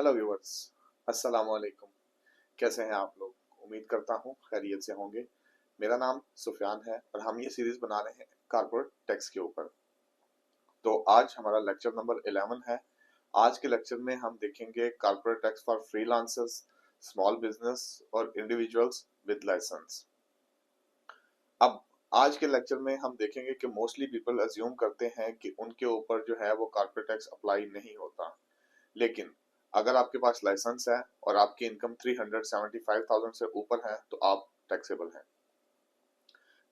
Hello viewers, अस्सलाम वालेकुम। कैसे हैं आप लोग? उम्मीद करता हूँ खैरियत से होंगे। मेरा नाम सुफियान है और हम ये सीरीज बना रहे हैं कॉर्पोरेट टैक्स के ऊपर। तो आज हमारा लेक्चर नंबर 11 है। आज के लेक्चर में हम देखेंगे corporate tax for freelancers, small business और इंडिविजुअल्स विद लाइसेंस। अब आज के लेक्चर में हम देखेंगे कि मोस्टली पीपल अज्यूम करते हैं कि उनके ऊपर जो है वो कॉर्पोरेट टैक्स अप्लाई नहीं होता, लेकिन अगर आपके पास लाइसेंस है और आपकी इनकम 375,000 से ऊपर है तो आप टैक्सेबल हैं।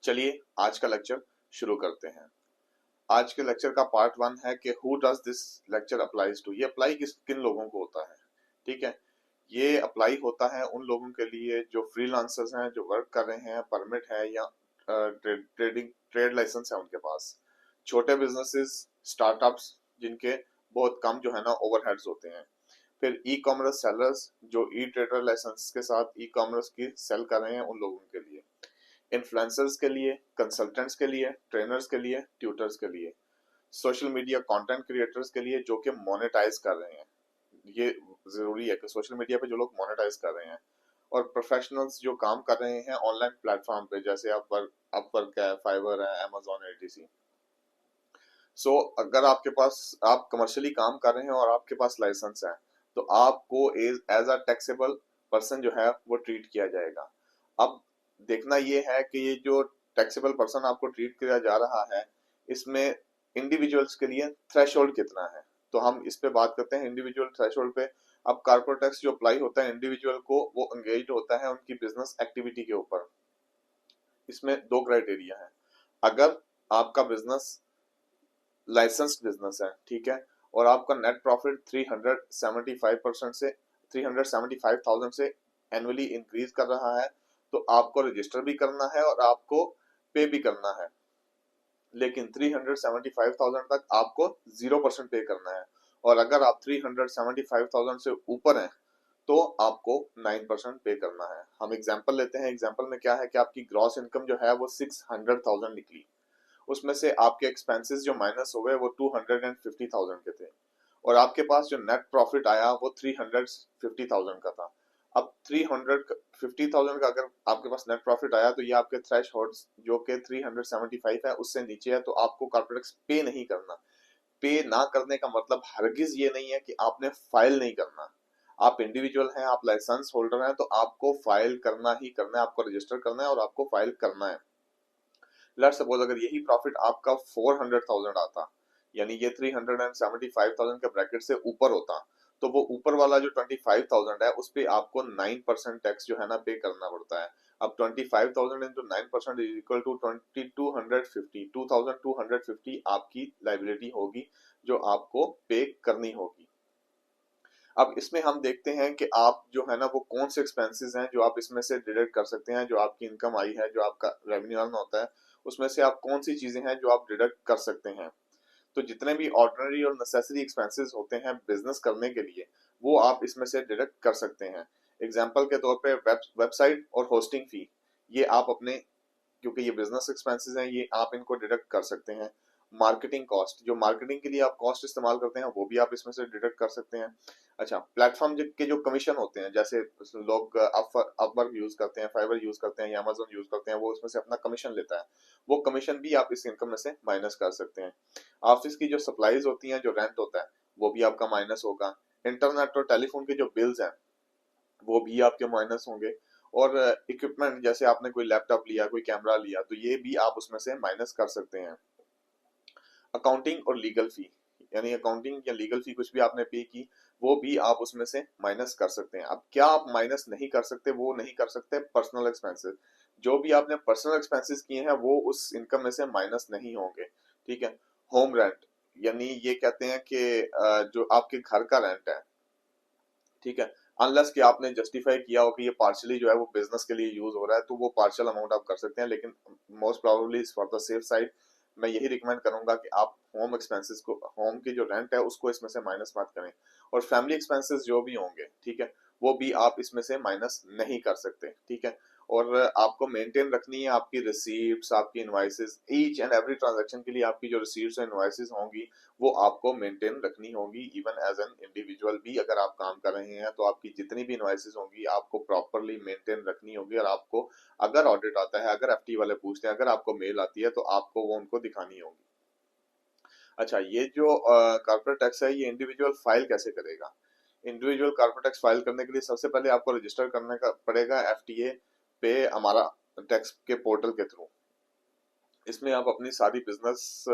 चलिए आज का लेक्चर शुरू करते हैं। आज के लेक्चर का पार्ट 1 है कि who does this lecture applies to. ये अप्लाई किन लोगों को होता है? ठीक है, ये अप्लाई होता है उन लोगों के लिए जो फ्रीलांसर्स हैं, जो वर्क कर रहे हैं, परमिट है या ट्रेड लाइसेंस है उनके पास। छोटे बिजनेसेस, स्टार्टअप्स जिनके बहुत कम जो है ना ओवरहेड्स होते हैं। फिर ई कॉमर्स सेलर्स जो ई ट्रेडर लाइसेंस के साथ ई कॉमर्स की सेल कर रहे हैं उन लोगों के लिए। इन्फ्लुएंसर्स के लिए, कंसल्टेंट्स के लिए, ट्रेनर्स के लिए, ट्यूटर्स के लिए, सोशल मीडिया कंटेंट क्रिएटर्स के लिए जो कि मोनेटाइज कर रहे हैं। ये जरूरी है कि सोशल मीडिया पे जो लोग मोनेटाइज कर रहे हैं, और प्रोफेशनल्स जो काम कर रहे हैं ऑनलाइन प्लेटफॉर्म पे, जैसे अपवर्क है, फाइवर है, अमेजोन है, etc। सो अगर आपके पास आप कमर्शियली काम कर रहे हैं और आपके पास लाइसेंस है तो आपको एज अ टैक्सेबल पर्सन जो है वो ट्रीट किया जाएगा। अब देखना ये है कि ये जो टैक्सेबल पर्सन आपको ट्रीट किया जा रहा है, इसमें इंडिविजुअल्स के लिए थ्रेशोल्ड कितना है। तो हम इस पे बात करते हैं इंडिविजुअल थ्रेशोल्ड पे। अब कॉर्पोरेट टैक्स जो अप्लाई होता है इंडिविजुअल को, वो एंगेज होता है उनकी बिजनेस एक्टिविटी के ऊपर। इसमें दो क्राइटेरिया है। अगर आपका बिजनेस लाइसेंस्ड बिजनेस है, ठीक है, और आपका नेट प्रॉफिट 375% से 375,000 से एनुअली इंक्रीज कर रहा है तो आपको रजिस्टर भी करना है और आपको पे भी करना है। लेकिन 375,000 तक आपको 0% पे करना है, और अगर आप 375,000 से ऊपर हैं तो आपको 9% पे करना है। हम एग्जांपल लेते हैं। एग्जांपल में क्या है कि आपकी ग्रॉस इनकम जो है वो 600,000 निकली, उसमें से आपके एक्सपेंसेस जो माइनस हो गए वो 250,000 के थे, और आपके पास जो नेट प्रॉफिट आया वो 350,000 का था। अब 350,000 का अगर आपके पास नेट प्रॉफिट आया तो ये आपके थ्रेश होल्ड जो कि 375 है उससे नीचे है, तो आपको कॉर्पोरेट टैक्स पे नहीं करना। पे ना करने का मतलब हरगिज ये नहीं है कि आपने फाइल नहीं करना। आप इंडिविजुअल हैं, आप लाइसेंस होल्डर हैं, तो आपको फाइल करना ही करना है, आपको रजिस्टर करना है और आपको फाइल करना है। लेट सपोज अगर यही प्रॉफिट आपका 400,000 आता, यानी ये 375,000 के ब्रैकेट से ऊपर होता, तो वो ऊपर वाला जो 25,000 है उस पे आपको 9% टैक्स जो है ना पे करना पड़ता है। अब 25,000 इंटू 9% इज इक्वल टू 2250 आपकी लाइबिलिटी होगी जो आपको पे करनी होगी। अब इसमें हम देखते हैं कि आप जो है ना वो कौन से एक्सपेंसेस हैं जो आप इसमें से डिडक्ट कर सकते हैं। जो आपकी इनकम आई है, जो आपका रेवेन्यू अर्न होता है, उसमें से आप कौन सी चीजें हैं जो आप डिडक्ट कर सकते हैं। तो जितने भी ऑर्डिनरी और नेसेसरी एक्सपेंसेस होते हैं बिजनेस करने के लिए, वो आप इसमें से डिडक्ट कर सकते हैं। एग्जाम्पल के तौर पे वेबसाइट और होस्टिंग फी, ये आप अपने, क्योंकि ये बिजनेस एक्सपेंसेस हैं, ये आप इनको डिडक्ट कर सकते हैं। मार्केटिंग कॉस्ट, जो मार्केटिंग के लिए आप कॉस्ट इस्तेमाल करते हैं वो भी आप इसमें से डिडक्ट कर सकते हैं। अच्छा, प्लेटफॉर्म के जो कमीशन होते हैं, जैसे लोग अपवर्क यूज करते हैं, फाइवर यूज करते हैं या अमेजोन यूज करते हैं, वो उसमें से अपना कमीशन लेता है, वो कमीशन भी आप इस इनकम में से माइनस कर सकते हैं। ऑफिस की जो सप्लाईज होती हैं, जो रेंट होता है, वो भी आपका माइनस होगा। इंटरनेट और टेलीफोन के जो बिल्स हैं वो भी आपके माइनस होंगे। और इक्विपमेंट, जैसे आपने कोई लैपटॉप लिया, कोई कैमरा लिया, तो ये भी आप उसमें से माइनस कर सकते हैं। अकाउंटिंग और लीगल फी, यानी अकाउंटिंग या लीगल फी कुछ भी आपने पे की, वो भी आप उसमें से माइनस कर सकते हैं। अब क्या आप माइनस नहीं कर सकते? वो नहीं कर सकते पर्सनल एक्सपेंसेस। जो भी आपने पर्सनल एक्सपेंसेस किए हैं वो उस इनकम में से माइनस नहीं होंगे। ठीक है। होम रेंट, यानी ये कहते हैं कि जो आपके घर का रेंट है, ठीक है, अनलेस कि आपने जस्टिफाई किया हो कि ये पार्शियली जो है वो बिजनेस के लिए यूज हो रहा है, तो वो पार्शियल अमाउंट आप कर सकते हैं। लेकिन most probably for the safe side मैं यही रिकमेंड करूंगा कि आप होम एक्सपेंसेस को, होम की जो रेंट है उसको इसमें से माइनस मत करें। और फैमिली एक्सपेंसेस जो भी होंगे, ठीक है, वो भी आप इसमें से माइनस नहीं कर सकते। ठीक है। और आपको मेंटेन रखनी है आपकी रिसीप्ट्स, आपकी invoices, each and every transaction के लिए आपकी जो रिसीप्ट्स और इनवाइसेस होंगी वो आपको मेंटेन रखनी होगी। इवन एज एन इंडिविजुअल भी अगर आप काम कर रहे हैं तो आपकी जितनी भी इनवाइसेस होंगी आपको प्रॉपरली मेंटेन रखनी होगी, और आपको अगर ऑडिट आता है, अगर एफटी वाले पूछते हैं, अगर आपको मेल आती है तो आपको वो उनको दिखानी होगी। अच्छा, ये जो कॉर्पोरेट टैक्स है ये इंडिविजुअल फाइल कैसे करेगा? इंडिविजुअल कॉर्पोरेट टैक्स फाइल करने के लिए सबसे पहले आपको रजिस्टर करने का पड़ेगा एफटीए पे, हमारा टैक्स के पोर्टल के थ्रू। इसमें आप अपनी सारी बिजनेस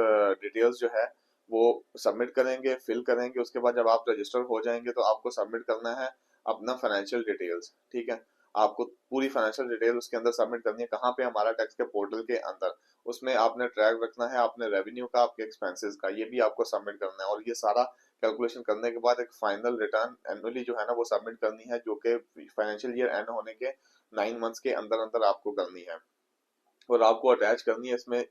डिटेल्स जो है वो सबमिट करेंगे, फिल करेंगे। उसके बाद जब आप रजिस्टर हो जाएंगे तो आपको सबमिट करना है अपना फाइनेंशियल डिटेल्स, ठीक है। आपको पूरी फाइनेंशियल डिटेल उसके अंदर सबमिट करनी है। कहाँ पे? हमारा टैक्स के पोर्टल के अंदर। उसमें आपने ट्रैक रखना है अपने रेवेन्यू का, आपके एक्सपेंसेस का, ये भी आपको सबमिट करना है। और ये सारा कैलकुलेशन करने के बाद एक फाइनल रिटर्न एनुअली जो है ना वो सबमिट करनी है, जो कि फाइनेंशियल ईयर एंड होने के 9 मंथ्स के अंदर अंदर आपको करनी है। और आपको अटैच करनी है इसमें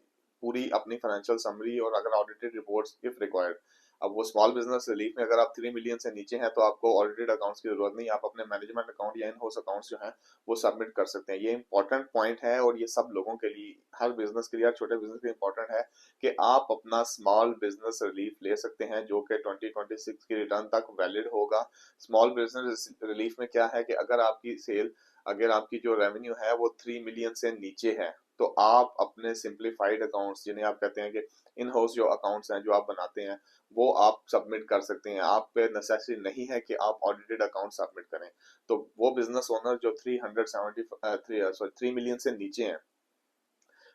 पूरी अपनी फाइनेंशियल समरी और अगर ऑडिटेड रिपोर्ट्स इफ रिक्वायर्ड। अब वो स्मॉल बिजनेस रिलीफ में अगर आप 3 मिलियन से नीचे हैं तो आपको ऑडिटेड अकाउंट्स की जरूरत नहीं, आप अपने मैनेजमेंट अकाउंट या इन हाउस अकाउंट्स जो हैं वो सबमिट कर सकते हैं। ये इंपॉर्टेंट पॉइंट है और ये सब लोगों के लिए, हर बिजनेस के लिए, हर छोटे बिजनेस के लिए इंपॉर्टेंट है कि आप अपना स्मॉल बिजनेस रिलीफ ले सकते हैं जो कि 2026 की रिटर्न तक वैलिड होगा। स्मॉल बिजनेस रिलीफ में क्या है कि अगर आपकी सेल, अगर आपकी जो रेवेन्यू है वो 3 मिलियन से नीचे है तो आप अपने सिंप्लीफाइड अकाउंट्स, जिन्हें आप कहते हैं कि इन हाउस जो अकाउंट्स हैं जो आप बनाते हैं, वो आप सबमिट कर सकते हैं। आप पे नेसेसरी नहीं है कि आप ऑडिटेड अकाउंट सबमिट करें। तो वो बिजनेस ओनर जो 3 मिलियन से नीचे हैं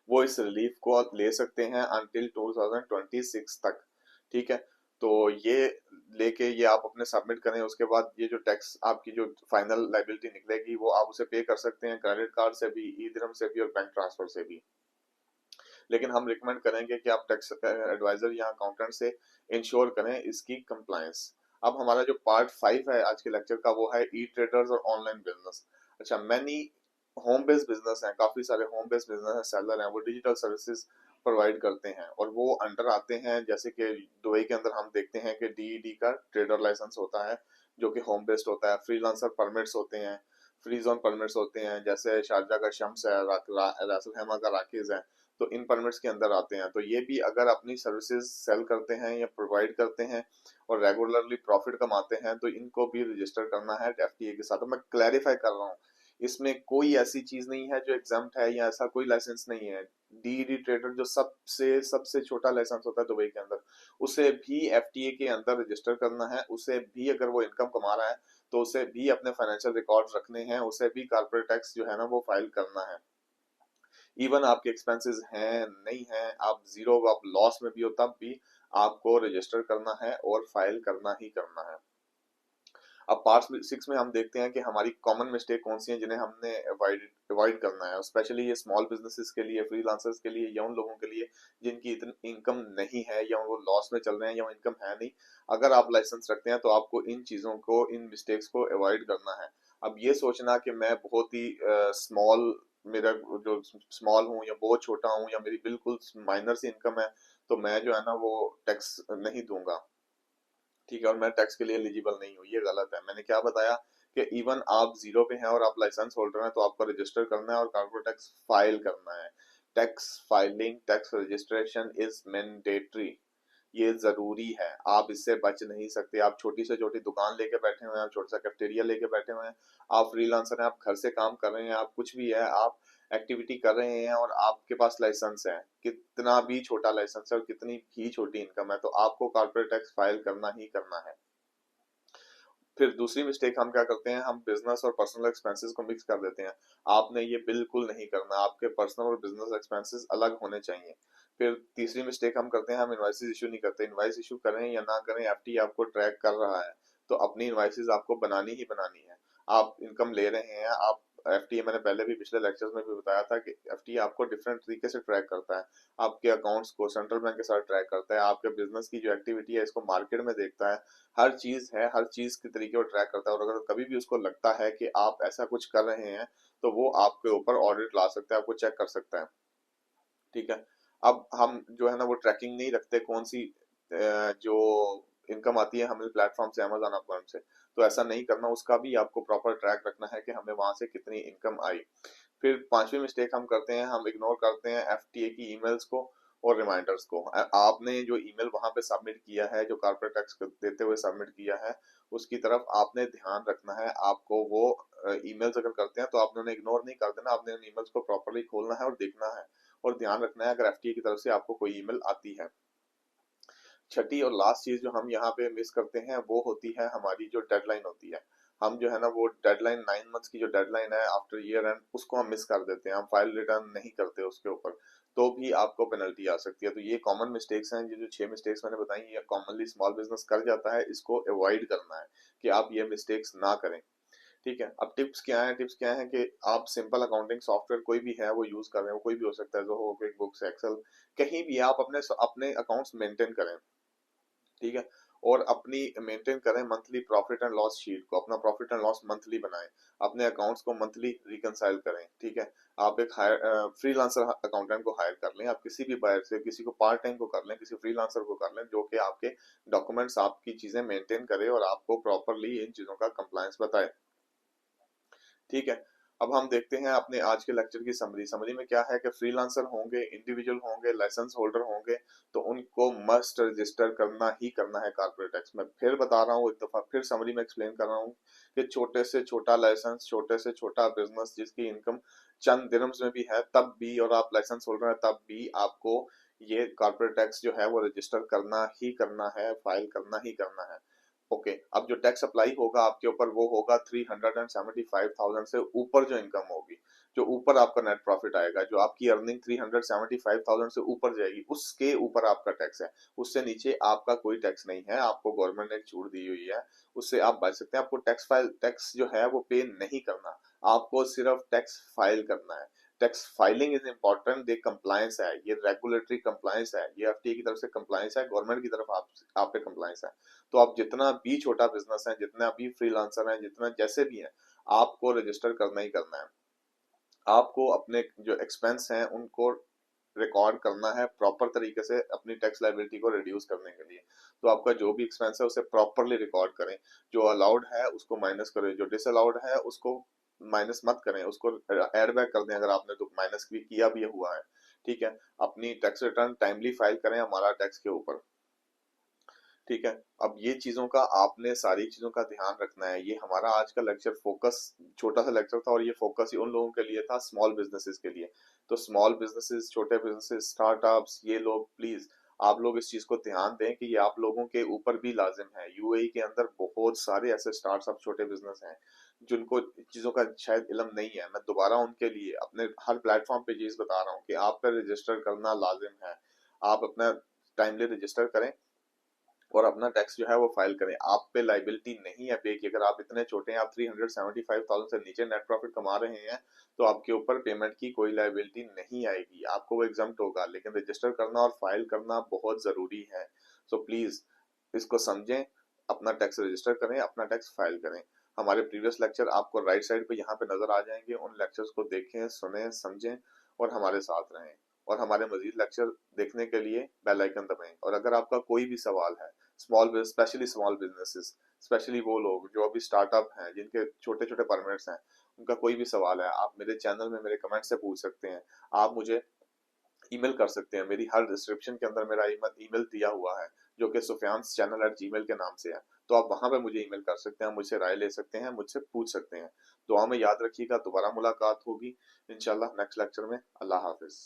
वो इस रिलीफ को ले सकते हैं अंटिल 2026 तक, ठीक है। तो ये लेके ये आप अपने सबमिट करें। उसके बाद ये जो टैक्स आपकी जो फाइनल लाइबिलिटी निकलेगी वो आप उसे पे कर सकते हैं क्रेडिट कार्ड से भी, ई दिरहम से भी और बैंक ट्रांसफर से भी। लेकिन हम रिकमेंड करेंगे कि आप टैक्स एडवाइजर या अकाउंटेंट से इंश्योर करें इसकी कंप्लायंस। अब हमारा जो पार्ट 5 है आज के लेक्चर का वो है ई ट्रेडर्स और ऑनलाइन बिजनेस। अच्छा, मैनी होम बेस्ड बिजनेस हैं, काफी सारे होम बेस्ड बिजनेस है, सेलर हैं, वो डिजिटल सर्विसेज प्रोवाइड करते हैं और वो अंडर आते हैं। जैसे कि दुबई के अंदर हम देखते हैं कि डीईडी का ट्रेडर लाइसेंस होता है जो कि होम बेस्ड होता है। फ्रीलांसर परमिट्स होते हैं, फ्री जोन परमिट्स होते हैं, जैसे शारजा का शम्स है, रासल हैमा का राकेज है, तो इन परमिट्स के अंदर आते हैं। तो ये भी अगर अपनी सर्विसेज सेल करते हैं या प्रोवाइड करते हैं और रेगुलरली प्रॉफिट कमाते हैं तो इनको भी रजिस्टर करना है एफटीए के साथ। तो मैं क्लैरिफाई कर रहा हूँ, इसमें कोई ऐसी चीज नहीं है जो एग्जाम्प्ट है या ऐसा कोई लाइसेंस नहीं है। डीडी ट्रेडर जो सबसे सबसे छोटा लाइसेंस होता है दुबई के अंदर, उसे भी एफटीए के अंदर रजिस्टर करना है। उसे भी अगर वो इनकम कमा रहा है तो उसे भी अपने फाइनेंशियल रिकॉर्ड्स रखने हैं, उसे भी कॉर्पोरेट टैक्स जो है ना वो फाइल करना है। इवन आपके एक्सपेंसेस हैं नहीं हैं, आप जीरो, आप लॉस में भी हो, तब भी आपको रजिस्टर करना है और फाइल करना ही करना है। अब पार्ट 6 में हम देखते हैं कि हमारी कॉमन मिस्टेक कौन सी है जिन्हें हमने अवॉइड अवॉइड करना है। स्पेशली ये स्मॉल बिजनेसेस के लिए, फ्रीलांसर्स के लिए, या उन लोगों के लिए जिनकी इतनी इनकम नहीं है या वो लॉस में चल रहे हैं या वो इनकम है नहीं। अगर आप लाइसेंस रखते हैं तो आपको इन चीज़ों को, इन मिस्टेक्स को अवॉइड करना है। अब ये सोचना कि मैं बहुत ही स्मॉल, मेरा जो स्मॉल हूँ या बहुत छोटा हूँ या मेरी बिल्कुल माइनर सी इनकम है तो मैं जो है ना वो टैक्स नहीं दूंगा, ठीक है, और मैं टैक्स के लिए एलिजिबल नहीं हूँ, ये गलत है। मैंने क्या बताया कि इवन आप जीरो पे हैं और आप लाइसेंस होल्डर हैं तो आपको रजिस्टर करना है और कॉर्पोरेट टैक्स फाइल करना है। Tax filing, tax registration is mandatory, ये जरूरी है, आप इससे बच नहीं सकते। आप छोटी से छोटी दुकान लेके बैठे हुए हैं, आप छोटा सा कैफेटेरिया लेके बैठे हुए हैं, आप फ्रीलांसर हैं, आप घर से काम कर रहे हैं, आप कुछ भी है, आप एक्टिविटी कर रहे हैं और आपके पास लाइसेंस है, कितना भी छोटा लाइसेंस है और कितनी भी छोटी इनकम है, तो आपको कॉर्पोरेट टैक्स फाइल करना ही करना है। फिर दूसरी मिस्टेक हम क्या करते हैं, हम बिजनेस और पर्सनल एक्सपेंसेस को मिक्स कर देते हैं। आपने ये बिल्कुल नहीं करना, आपके पर्सनल और बिजनेस एक्सपेंसेस अलग होने चाहिए। फिर तीसरी मिस्टेक हम करते हैं, हम इनवाइसेस इशू नहीं करते। इनवाइस इशू करें या ना करें, एफटी आपको ट्रैक कर रहा है तो अपनी इनवाइसेस आपको बनानी ही बनानी है। आप इनकम ले रहे हैं, आप एफटी, मैंने पहले भी पिछले लेक्चर्स में भी बताया था कि एफटी आपको डिफरेंट तरीके से ट्रैक करता है। आपके अकाउंट्स को सेंट्रल बैंक के साथ ट्रैक करता है, आपके बिजनेस की जो एक्टिविटी है इसको मार्केट में देखता है, हर चीज है, हर चीज के तरीके को ट्रैक करता है। और अगर कभी भी उसको लगता है कि आप ऐसा कुछ कर रहे हैं तो वो आपके ऊपर ऑडिट ला सकता है, आपको चेक कर सकता है, ठीक है। अब हम जो है ना वो ट्रैकिंग नहीं रखते कौन सी जो इनकम आती है हमें प्लेटफॉर्म से, अमेजोन अपवर्क से, तो ऐसा नहीं करना। उसका भी आपको प्रॉपर ट्रैक रखना है कि हमें वहां से कितनी इनकम आई। फिर पांचवी मिस्टेक हम करते हैं, हम इग्नोर करते हैं एफटीए की ईमेल्स को और रिमाइंडर्स को। आपने जो ईमेल वहां पे सबमिट किया है, जो कॉर्पोरेट टैक्स देते हुए सबमिट किया है, उसकी तरफ आपने ध्यान रखना है। आपको वो ईमेल्स अगर करते हैं तो आपने उन्हें इग्नोर नहीं कर देना, आपने उन ईमेल्स को प्रॉपर्ली खोलना है और देखना है और ध्यान रखना है अगर एफटीए की तरफ से आपको कोई ईमेल आती है। छठी और लास्ट चीज जो हम यहाँ पे मिस करते हैं वो होती है हमारी जो डेडलाइन होती है। हम जो है ना वो डेडलाइन 9 मंथ्स की जो डेडलाइन है आफ्टर ईयर एंड, उसको हम मिस कर देते हैं, हम फाइल रिटर्न नहीं करते उसके ऊपर, तो भी आपको पेनल्टी आ सकती है। तो ये कॉमन मिस्टेक्स हैं, ये जो 6 मिस्टेक्स मैंने बताई ये कॉमनली स्मॉल बिजनेस कर जाता है, इसको अवॉइड करना है कि आप ये मिस्टेक्स ना करें। ठीक है, अब टिप्स क्या है? टिप्स क्या है कि आप सिंपल अकाउंटिंग सॉफ्टवेयर कोई भी है वो यूज कर रहे हैं, वो कोई भी हो सकता है, जो हो क्विक बुक्स, एक्सेल, कहीं भी आप अपने अपने अकाउंट्स मेंटेन करें। ठीक है, और अपनी मेंटेन करें monthly profit and loss sheet को, अपना प्रॉफिट एंड लॉस मंथली बनाएं, अपने अकाउंट्स को मंथली रिकंसाइल करें। ठीक है, आप एक हायर फ्रीलांसर अकाउंटेंट को हायर कर लें, आप किसी भी बायर से, किसी को पार्ट टाइम को कर लें, किसी फ्रीलांसर को कर लें जो कि आपके डॉक्यूमेंट्स, आपकी चीजें मेंटेन करे और आपको प्रॉपरली इन चीजों का कंप्लायंस बताए। ठीक है, अब हम देखते हैं अपने आज के लेक्चर की समरी। समरी में क्या है कि फ्रीलांसर होंगे, इंडिविजुअल होंगे, लाइसेंस होल्डर होंगे, तो उनको मस्ट रजिस्टर करना ही करना है कॉर्पोरेट टैक्स में। फिर बता रहा हूँ, एक दफा फिर समरी में एक्सप्लेन कर रहा हूँ कि छोटे से छोटा लाइसेंस, छोटे से छोटा बिजनेस जिसकी इनकम चंद दिरहम्स में भी है तब भी, और आप लाइसेंस होल्डर है तब भी, आपको ये कॉर्पोरेट टैक्स जो है वो रजिस्टर करना ही करना है, फाइल करना ही करना है। ओके, अब जो टैक्स अप्लाई होगा आपके ऊपर वो होगा 375,000 से ऊपर जो इनकम होगी, जो ऊपर आपका नेट प्रॉफिट आएगा, जो आपकी अर्निंग 375,000 से ऊपर जाएगी, उसके ऊपर आपका टैक्स है। उससे नीचे आपका कोई टैक्स नहीं है, आपको गवर्नमेंट ने एक छूट दी हुई है, उससे आप बच सकते हैं। आपको टैक्स जो है वो पे नहीं करना, आपको सिर्फ टैक्स फाइल करना है। टैक्स फाइलिंग इज इम्पोर्टेंट, ये कंप्लायंस है, ये रेगुलेटरी कंप्लायंस है, ये एफटीए की तरफ से कंप्लायंस है, गवर्नमेंट की तरफ आप पे कंप्लायंस है। तो आप जितना भी छोटा बिजनेस है, जितना भी फ्रीलांसर है, जितना जैसे भी है, आपको रजिस्टर करना ही करना है। आपको अपने जो एक्सपेंस हैं उनको रिकॉर्ड करना है प्रॉपर तरीके से, अपनी टैक्स लाइबिलिटी को रिड्यूस करने के लिए। तो आपका जो भी एक्सपेंस है उसे प्रॉपरली रिकॉर्ड करें, जो अलाउड है उसको माइनस करें, जो डिसअलाउड है उसको माइनस मत करें, उसको एड बैक कर दें अगर आपने तो माइनस भी किया भी हुआ है। ठीक है, अपनी टैक्स रिटर्न टाइमली फाइल करें हमारा टैक्स के ऊपर। ठीक है, अब ये चीजों का आपने सारी चीजों का ध्यान रखना है। ये हमारा आज का लेक्चर फोकस, छोटा सा लेक्चर था, और ये फोकस ही उन लोगों के लिए था, स्मॉल बिजनेसेस के लिए। तो स्मॉल बिजनेसेस, छोटे बिजनेसेस, स्टार्टअप्स, ये लोग प्लीज आप लोग इस चीज को ध्यान दें कि ये आप लोगों के ऊपर भी लाजिम है। यूएई के अंदर बहुत सारे ऐसे स्टार्टअप छोटे बिजनेस हैं जिनको चीजों का शायद इल्म नहीं है। मैं दोबारा उनके लिए अपने हर प्लेटफॉर्म पे चीज बता रहा हूँ कि आप पे रजिस्टर करना लाजिम है। आप अपना टाइमली रजिस्टर करें और अपना टैक्स जो है वो फाइल करें। आप पे लाइबिलिटी नहीं है पे की, अगर आप इतने छोटे हैं, आप 375,000 से नीचे नेट प्रॉफिट कमा रहे हैं, तो आपके ऊपर पेमेंट की कोई लाइबिलिटी नहीं आएगी, आपको वो एग्जम्प्ट होगा। लेकिन रजिस्टर करना और फाइल करना बहुत जरूरी है। सो प्लीज इसको समझें, अपना टैक्स रजिस्टर करें, अपना टैक्स फाइल करें। हमारे प्रीवियस लेक्चर आपको राइट साइड पे यहाँ पे नजर आ जाएंगे, उन लेक्चर्स को देखें, सुने, समझें और हमारे साथ रहें। और हमारे मजीद लेक्चर देखने के लिए बेल आइकन दबाएं। और अगर आपका कोई भी सवाल है, स्पेशली स्मॉल बिजनेसेस, स्पेशली वो लोग जो अभी स्टार्टअप हैं, जिनके छोटे छोटे परमिट्स हैं, उनका कोई भी सवाल है, आप मेरे चैनल में मेरे कमेंट से पूछ सकते हैं। आप मुझे ईमेल कर सकते हैं, मेरी हर डिस्क्रिप्शन के अंदर मेरा ईमेल दिया हुआ है जो कि sufyanschannel@gmail के नाम से है। तो आप वहां पे मुझे ईमेल कर सकते हैं, मुझसे राय ले सकते हैं, मुझसे पूछ सकते हैं। दुआ में याद रखिएगा, दोबारा मुलाकात होगी इंशाल्लाह नेक्स्ट लेक्चर में। अल्लाह हाफिज।